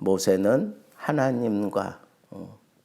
모세는 하나님과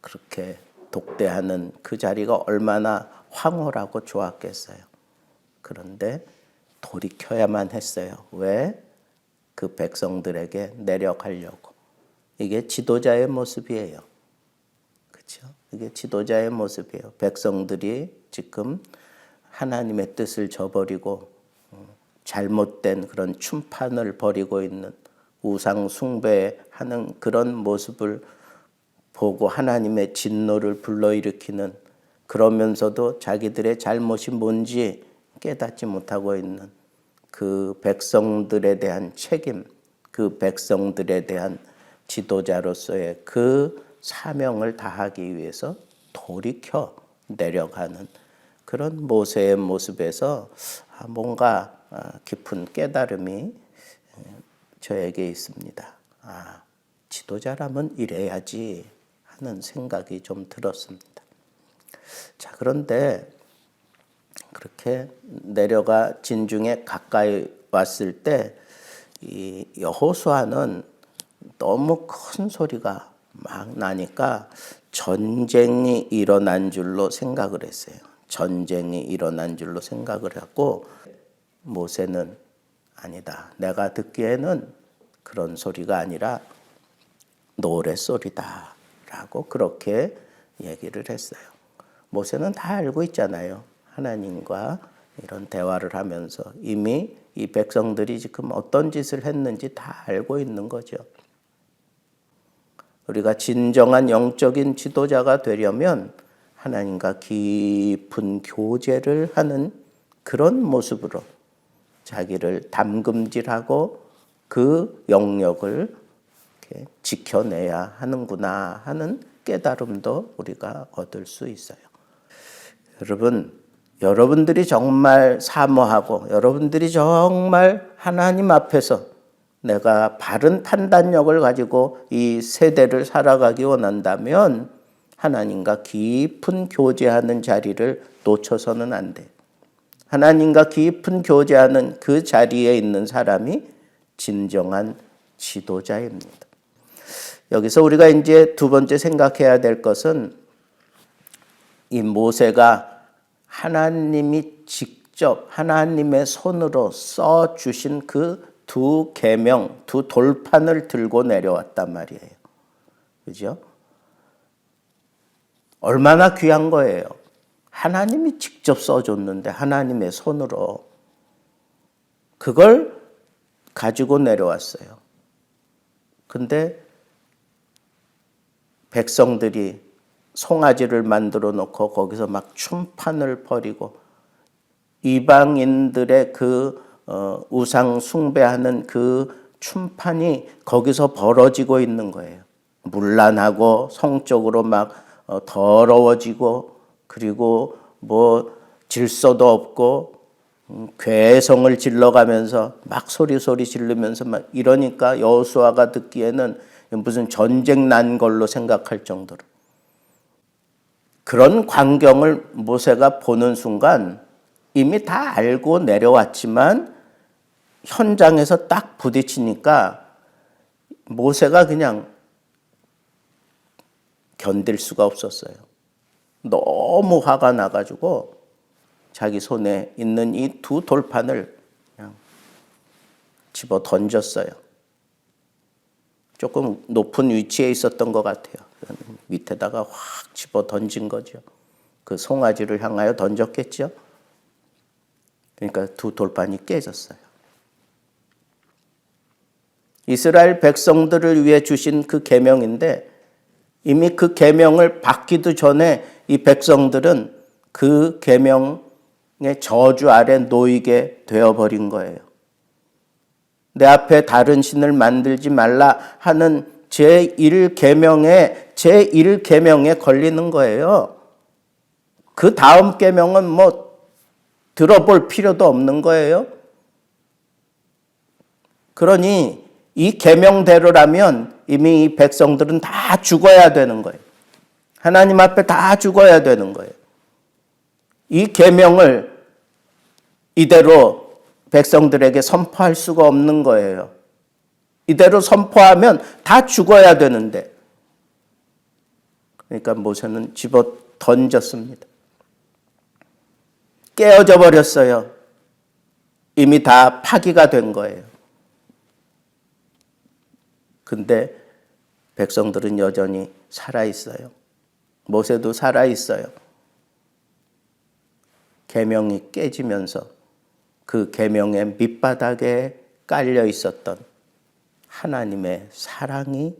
그렇게 독대하는 그 자리가 얼마나 황홀하고 좋았겠어요. 그런데 돌이켜야만 했어요. 왜? 그 백성들에게 내려가려고. 이게 지도자의 모습이에요. 그렇죠? 이게 지도자의 모습이에요. 백성들이 지금 하나님의 뜻을 저버리고 잘못된 그런 춤판을 벌이고 있는 우상 숭배하는 그런 모습을 보고 하나님의 진노를 불러일으키는, 그러면서도 자기들의 잘못이 뭔지 깨닫지 못하고 있는 그 백성들에 대한 책임, 그 백성들에 대한 지도자로서의 그 사명을 다하기 위해서 돌이켜 내려가는 그런 모세의 모습에서 뭔가 깊은 깨달음이 저에게 있습니다. 지도자라면 이래야지 하는 생각이 좀 들었습니다. 자, 그런데 그렇게 내려가 진중에 가까이 왔을 때 이 여호수아는 너무 큰 소리가 막 나니까 전쟁이 일어난 줄로 생각을 했어요. 전쟁이 일어난 줄로 생각을 하고, 모세는 아니다, 내가 듣기에는 그런 소리가 아니라 노랫소리다 라고 그렇게 얘기를 했어요. 모세는 다 알고 있잖아요. 하나님과 이런 대화를 하면서 이미 이 백성들이 지금 어떤 짓을 했는지 다 알고 있는 거죠. 우리가 진정한 영적인 지도자가 되려면 하나님과 깊은 교제를 하는 그런 모습으로 자기를 담금질하고 그 영역을 이렇게 지켜내야 하는구나 하는 깨달음도 우리가 얻을 수 있어요. 여러분들이 정말 사모하고 여러분들이 정말 하나님 앞에서 내가 바른 판단력을 가지고 이 세대를 살아가기 원한다면 하나님과 깊은 교제하는 자리를 놓쳐서는 안 돼요. 하나님과 깊은 교제하는 그 자리에 있는 사람이 진정한 지도자입니다. 여기서 우리가 이제 두 번째 생각해야 될 것은 이 모세가 하나님이 직접 하나님의 손으로 써주신 그 두 계명, 두 돌판을 들고 내려왔단 말이에요. 그죠? 얼마나 귀한 거예요. 하나님이 직접 써줬는데 하나님의 손으로 그걸 가지고 내려왔어요. 근데 백성들이 송아지를 만들어 놓고 거기서 막 춤판을 벌이고 이방인들의 그 우상 숭배하는 그 춤판이 거기서 벌어지고 있는 거예요. 문란하고 성적으로 막 더러워지고, 그리고 뭐 질서도 없고 괴성을 질러가면서 막 소리 지르면서 막 이러니까 여호수아가 듣기에는 무슨 전쟁 난 걸로 생각할 정도로, 그런 광경을 모세가 보는 순간 이미 다 알고 내려왔지만 현장에서 딱 부딪히니까 모세가 그냥 견딜 수가 없었어요. 너무 화가 나가지고 자기 손에 있는 이 두 돌판을 그냥 집어 던졌어요. 조금 높은 위치에 있었던 것 같아요. 밑에다가 확 집어 던진 거죠. 그 송아지를 향하여 던졌겠죠. 그러니까 두 돌판이 깨졌어요. 이스라엘 백성들을 위해 주신 그 계명인데 이미 그 계명을 받기도 전에 이 백성들은 그 계명의 저주 아래 놓이게 되어버린 거예요. 내 앞에 다른 신을 만들지 말라 하는 제1계명에 걸리는 거예요. 그 다음 계명은 뭐 들어볼 필요도 없는 거예요. 그러니 이 계명대로라면 이미 이 백성들은 다 죽어야 되는 거예요. 하나님 앞에 다 죽어야 되는 거예요. 이 계명을 이대로 백성들에게 선포할 수가 없는 거예요. 이대로 선포하면 다 죽어야 되는데. 그러니까 모세는 집어 던졌습니다. 깨어져 버렸어요. 이미 다 파기가 된 거예요. 근데 백성들은 여전히 살아있어요. 모세도 살아있어요. 계명이 깨지면서 그 계명의 밑바닥에 깔려 있었던 하나님의 사랑이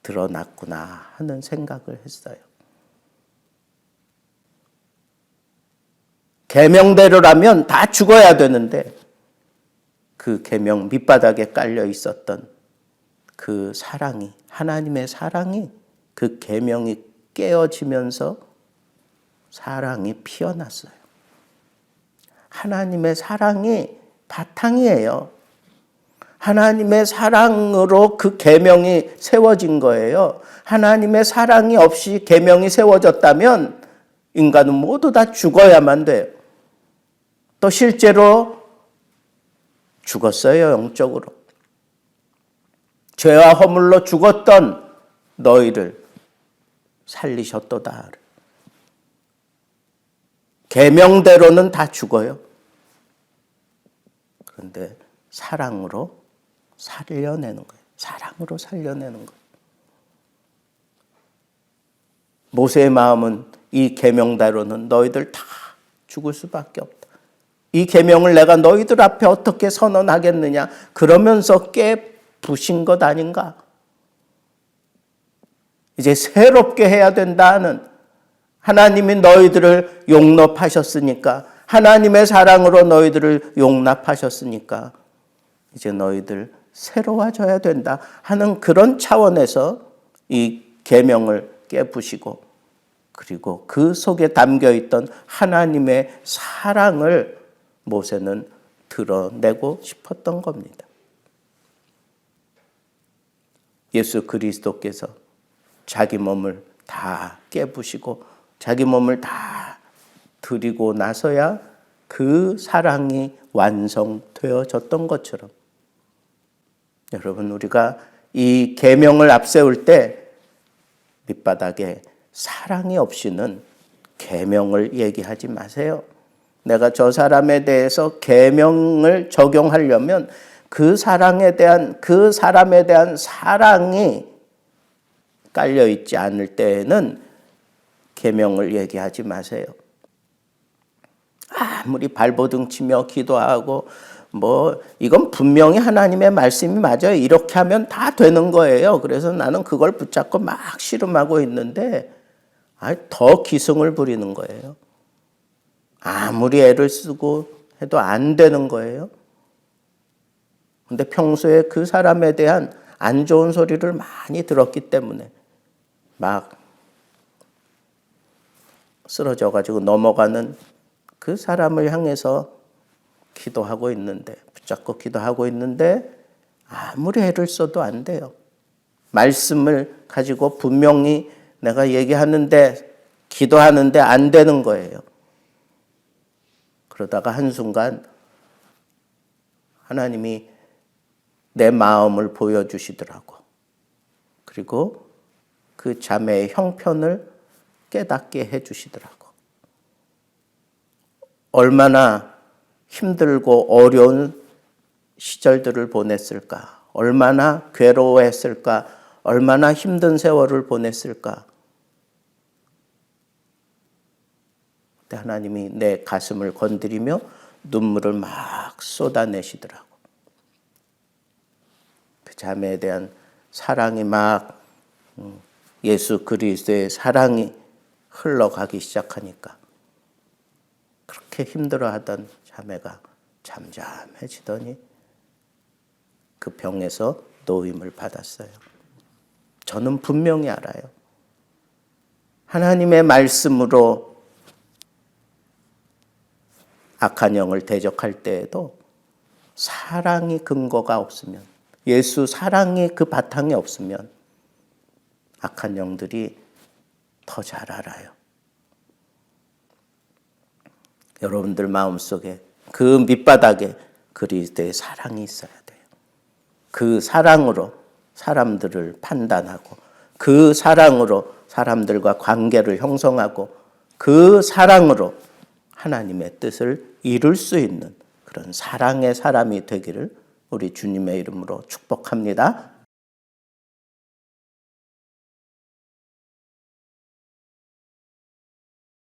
드러났구나 하는 생각을 했어요. 계명대로라면 다 죽어야 되는데 그 계명 밑바닥에 깔려 있었던 그 사랑이, 하나님의 사랑이, 그 계명이 깨어지면서 사랑이 피어났어요. 하나님의 사랑이 바탕이에요. 하나님의 사랑으로 그 계명이 세워진 거예요. 하나님의 사랑이 없이 계명이 세워졌다면 인간은 모두 다 죽어야만 돼요. 또 실제로 죽었어요, 영적으로. 죄와 허물로 죽었던 너희를 살리셨도다. 계명대로는 다 죽어요. 그런데 사랑으로 살려내는 거예요. 사랑으로 살려내는 거예요. 모세의 마음은 이 계명대로는 너희들 다 죽을 수밖에 없다. 이 계명을 내가 너희들 앞에 어떻게 선언하겠느냐. 그러면서 깨부신 것 아닌가. 이제 새롭게 해야 된다는, 하나님이 너희들을 용납하셨으니까, 하나님의 사랑으로 너희들을 용납하셨으니까 이제 너희들 새로워져야 된다 하는 그런 차원에서 이 계명을 깨부시고, 그리고 그 속에 담겨있던 하나님의 사랑을 모세는 드러내고 싶었던 겁니다. 예수 그리스도께서 자기 몸을 다 깨부시고 자기 몸을 다 드리고 나서야 그 사랑이 완성되어졌던 것처럼, 여러분, 우리가 이 계명을 앞세울 때 밑바닥에 사랑이 없이는 계명을 얘기하지 마세요. 내가 저 사람에 대해서 계명을 적용하려면 그 사람에 대한 사랑이 깔려 있지 않을 때에는 계명을 얘기하지 마세요. 아무리 발버둥 치며 기도하고 이건 분명히 하나님의 말씀이 맞아요. 이렇게 하면 다 되는 거예요. 그래서 나는 그걸 붙잡고 막 씨름하고 있는데 더 기승을 부리는 거예요. 아무리 애를 쓰고 해도 안 되는 거예요. 근데 평소에 그 사람에 대한 안 좋은 소리를 많이 들었기 때문에 막 쓰러져가지고 넘어가는 그 사람을 향해서 기도하고 있는데, 붙잡고 기도하고 있는데 아무리 애를 써도 안 돼요. 말씀을 가지고 분명히 내가 얘기하는데, 기도하는데 안 되는 거예요. 그러다가 한순간 하나님이 내 마음을 보여주시더라고. 그리고 그 자매의 형편을 깨닫게 해주시더라고. 얼마나 힘들고 어려운 시절들을 보냈을까? 얼마나 괴로워했을까? 얼마나 힘든 세월을 보냈을까? 그때 하나님이 내 가슴을 건드리며 눈물을 막 쏟아내시더라고. 그 자매에 대한 사랑이 막, 예수 그리스도의 사랑이 흘러가기 시작하니까 그렇게 힘들어하던 자매가 잠잠해지더니 그 병에서 노임을 받았어요. 저는 분명히 알아요. 하나님의 말씀으로 악한 영을 대적할 때에도 사랑이 근거가 없으면, 예수 사랑이 그 바탕에 없으면 악한 영들이 더 잘 알아요. 여러분들 마음속에 그 밑바닥에 그리스도의 사랑이 있어야 돼요. 그 사랑으로 사람들을 판단하고 그 사랑으로 사람들과 관계를 형성하고 그 사랑으로 하나님의 뜻을 이룰 수 있는 그런 사랑의 사람이 되기를 우리 주님의 이름으로 축복합니다.